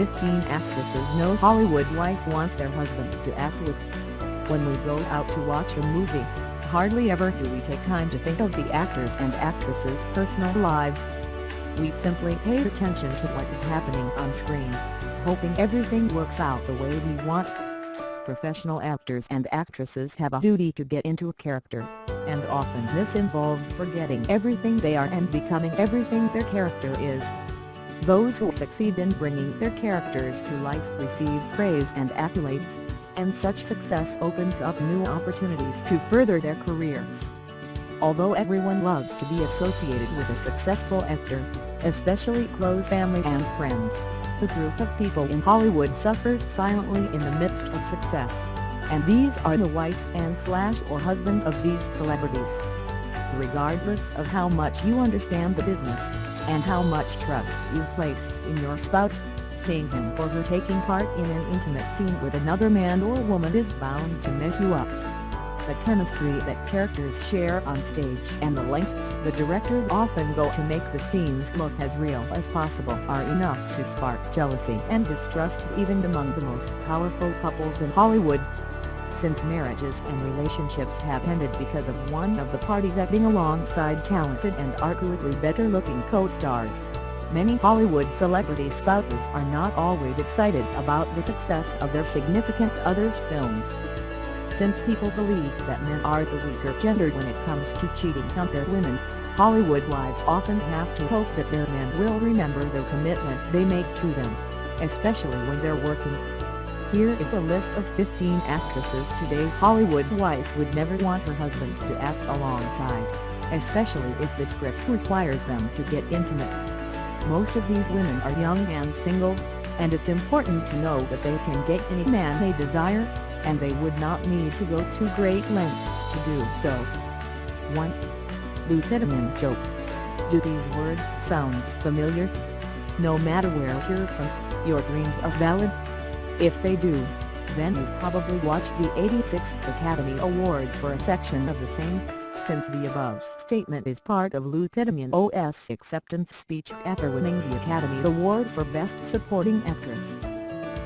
15 actresses no Hollywood wife wants their husband to act with. When we go out to watch a movie, hardly ever do we take time to think of the actors and actresses' personal lives. We simply pay attention to what is happening on screen, hoping everything works out the way we want. Professional actors and actresses have a duty to get into a character, and often this involves forgetting everything they are and becoming everything their character is. Those who succeed in bringing their characters to life receive praise and accolades, and such success opens up new opportunities to further their careers. Although everyone loves to be associated with a successful actor, especially close family and friends, the group of people in Hollywood suffers silently in the midst of success, and these are the wives and/or husbands of these celebrities. Regardless of how much you understand the business, and how much trust you've placed in your spouse, seeing him or her taking part in an intimate scene with another man or woman is bound to mess you up. The chemistry that characters share on stage and the lengths the directors often go to make the scenes look as real as possible are enough to spark jealousy and distrust even among the most powerful couples in Hollywood. Since marriages and relationships have ended because of one of the parties acting alongside talented and arguably better-looking co-stars, many Hollywood celebrity spouses are not always excited about the success of their significant other's films. Since people believe that men are the weaker gender when it comes to cheating on their women, Hollywood wives often have to hope that their men will remember the commitment they make to them, especially when they're working. Here is a list of 15 actresses today's Hollywood wife would never want her husband to act alongside, especially if the script requires them to get intimate. Most of these women are young and single, and it's important to know that they can get any man they desire, and they would not need to go to great lengths to do so. 1. Nyong'o. Do these words sound familiar? No matter where you're from, your dreams are valid? If they do, then you probably watched the 86th Academy Awards for a section of the same, since the above statement is part of Nyong'o's acceptance speech after winning the Academy Award for Best Supporting Actress.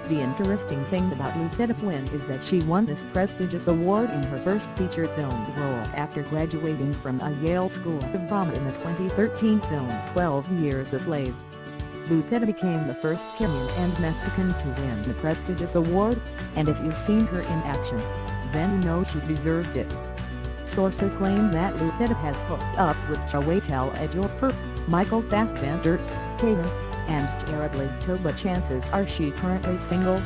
The interesting thing about Nyong'o's win is that she won this prestigious award in her first feature film role after graduating from a Yale School of Drama in the 2013 film 12 Years a Slave. Nyong'o became the first Kenyan and Mexican to win the prestigious award, and if you've seen her in action, then you know she deserved it. Sources claim that Nyong'o has hooked up with Chiwetel Ejiofor, Michael Fassbender, Kaden, and Jared Leto, but chances are she currently single.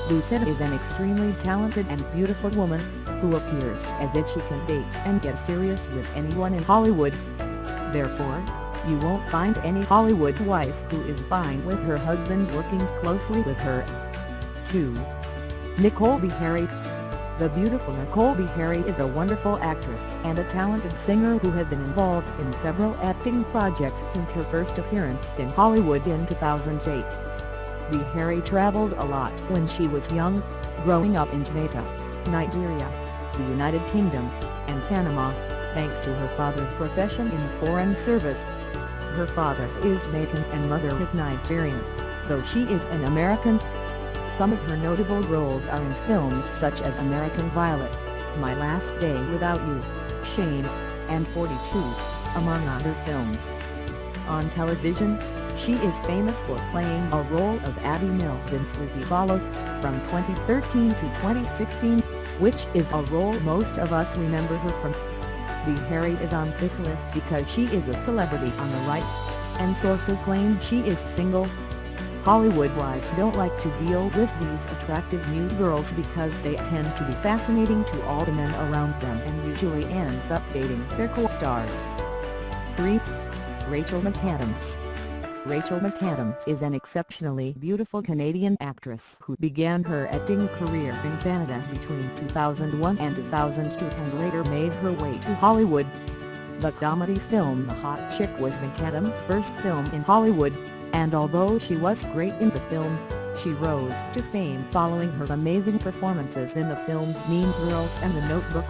Nyong'o is an extremely talented and beautiful woman, who appears as if she can date and get serious with anyone in Hollywood. Therefore, you won't find any Hollywood wife who is fine with her husband working closely with her. 2. Nicole Beharie. The beautiful Nicole Beharie is a wonderful actress and a talented singer who has been involved in several acting projects since her first appearance in Hollywood in 2008. Beharie traveled a lot when she was young, growing up in Jamaica, Nigeria, the United Kingdom, and Panama, thanks to her father's profession in the foreign service. Her father is Jamaican and mother is Nigerian, though she is an American. Some of her notable roles are in films such as American Violet, My Last Day Without You, Shane, and 42, among other films. On television, she is famous for playing a role of Abby Mills in Sleepy Hollow, from 2013 to 2016, which is a role most of us remember her from. Beharie is on this list because she is a celebrity on the rise, and sources claim she is single. Hollywood wives don't like to deal with these attractive new girls because they tend to be fascinating to all the men around them and usually end up dating their co-stars. 3. Rachel McAdams. Rachel McAdams is an exceptionally beautiful Canadian actress who began her acting career in Canada between 2001 and 2002 and later made her way to Hollywood. The comedy film The Hot Chick was McAdams' first film in Hollywood, and although she was great in the film, she rose to fame following her amazing performances in the films Mean Girls and The Notebook.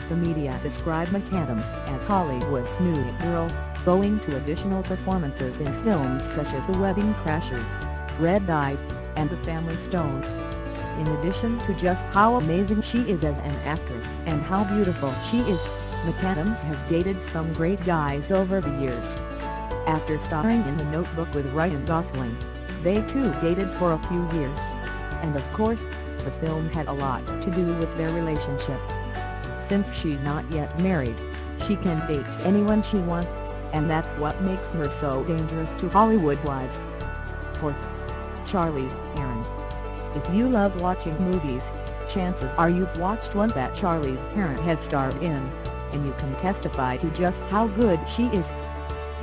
The media described McAdams as Hollywood's new girl, going to additional performances in films such as The Wedding Crashers, red eye, and the family stone. In addition to just how amazing she is as an actress and how beautiful she is, McAdams has dated some great guys over the years. After starring in The Notebook with Ryan Gosling, they too dated for a few years. And of course, the film had a lot to do with their relationship. Since she's not yet married, she can date anyone she wants, and that's what makes her so dangerous to Hollywood wives. For Charlize Theron. If you love watching movies, chances are you've watched one that Charlize Theron has starred in, and you can testify to just how good she is.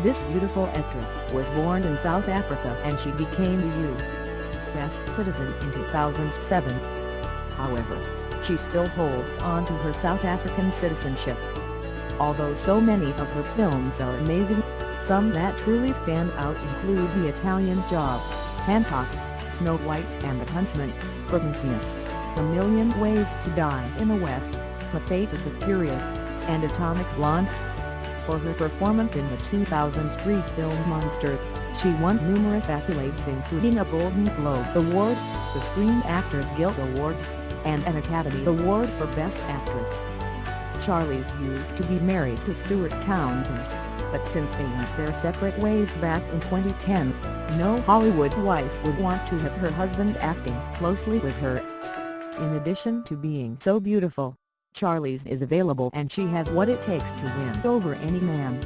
This beautiful actress was born in South Africa and she became a U.S. citizen in 2007. However, she still holds on to her South African citizenship. Although so many of her films are amazing, some that truly stand out include The Italian Job, Hancock, Snow White and the Huntsman, Prometheus, A Million Ways to Die in the West, The Fate of the Furious, and Atomic Blonde. For her performance in the 2003 film Monster, she won numerous accolades including a Golden Globe Award, the Screen Actors Guild Award, and an Academy Award for Best Actress. Charlize used to be married to Stuart Townsend, but since they went their separate ways back in 2010, no Hollywood wife would want to have her husband acting closely with her. In addition to being so beautiful, Charlize is available and she has what it takes to win over any man.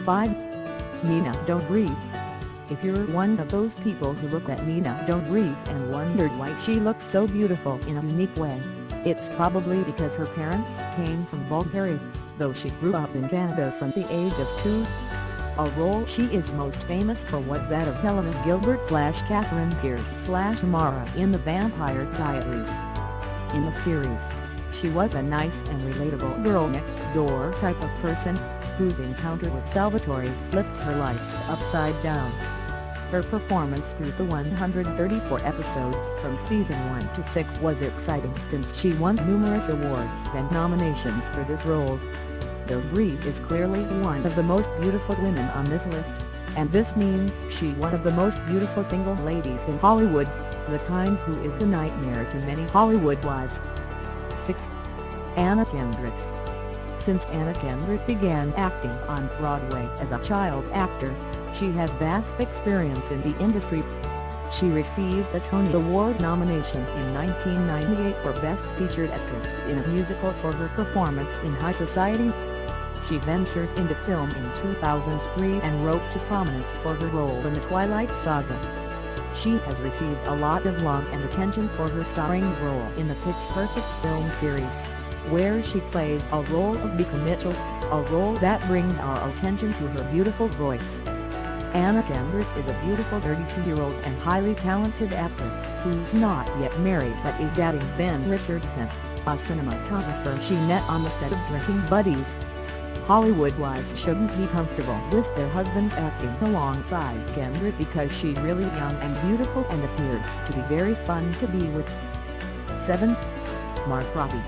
5. Nina Dobrev. If you're one of those people who look at Nina Dobrev and wondered why she looks so beautiful in a unique way, it's probably because her parents came from Bulgaria, though she grew up in Canada from the age of 2. A role she is most famous for was that of Helena Gilbert/Catherine Pierce/Mara in The Vampire Diaries. In the series, she was a nice and relatable girl next door type of person, whose encounter with Salvatore's flipped her life upside down. Her performance through the 134 episodes from season 1 to 6 was exciting since she won numerous awards and nominations for this role. Dobrev is clearly one of the most beautiful women on this list, and this means she's one of the most beautiful single ladies in Hollywood, the kind who is a nightmare to many Hollywood wives. 6. Anna Kendrick. Since Anna Kendrick began acting on Broadway as a child actor, she has vast experience in the industry. She received a Tony Award nomination in 1998 for Best Featured Actress in a Musical for her performance in High Society. She ventured into film in 2003 and rose to prominence for her role in the Twilight Saga. She has received a lot of love and attention for her starring role in the Pitch Perfect film series, where she played a role of Becca Mitchell, a role that brings our attention to her beautiful voice. Anna Kendrick is a beautiful 32-year-old and highly talented actress who's not yet married but is dating Ben Richardson, a cinematographer she met on the set of Drinking Buddies. Hollywood wives shouldn't be comfortable with their husbands acting alongside Kendrick because she's really young and beautiful and appears to be very fun to be with. 7. Robbie.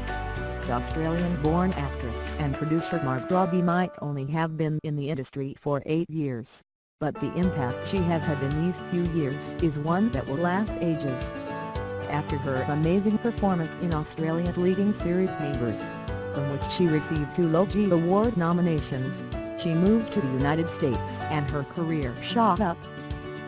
The Australian-born actress and producer Robbie might only have been in the industry for 8 years, but the impact she has had in these few years is one that will last ages. After her amazing performance in Australia's leading series Neighbours, from which she received 2 Logie Award nominations, she moved to the United States and her career shot up.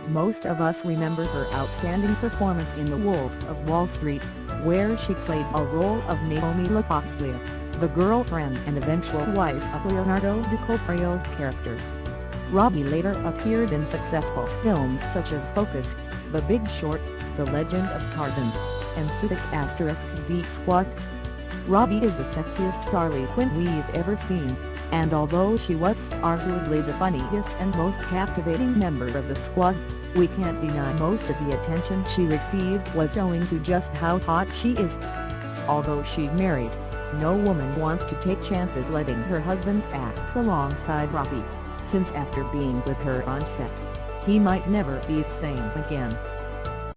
Most of us remember her outstanding performance in The Wolf of Wall Street, where she played a role of Naomi LaPaglia, the girlfriend and eventual wife of Leonardo DiCaprio's character. Robbie later appeared in successful films such as Focus, The Big Short, The Legend of Tarzan, and Suicide Geek Squad. Robbie is the sexiest Harley Quinn we've ever seen, and although she was arguably the funniest and most captivating member of the squad, we can't deny most of the attention she received was owing to just how hot she is. Although she's married, no woman wants to take chances letting her husband act alongside Robbie, since after being with her on set, he might never be the same again.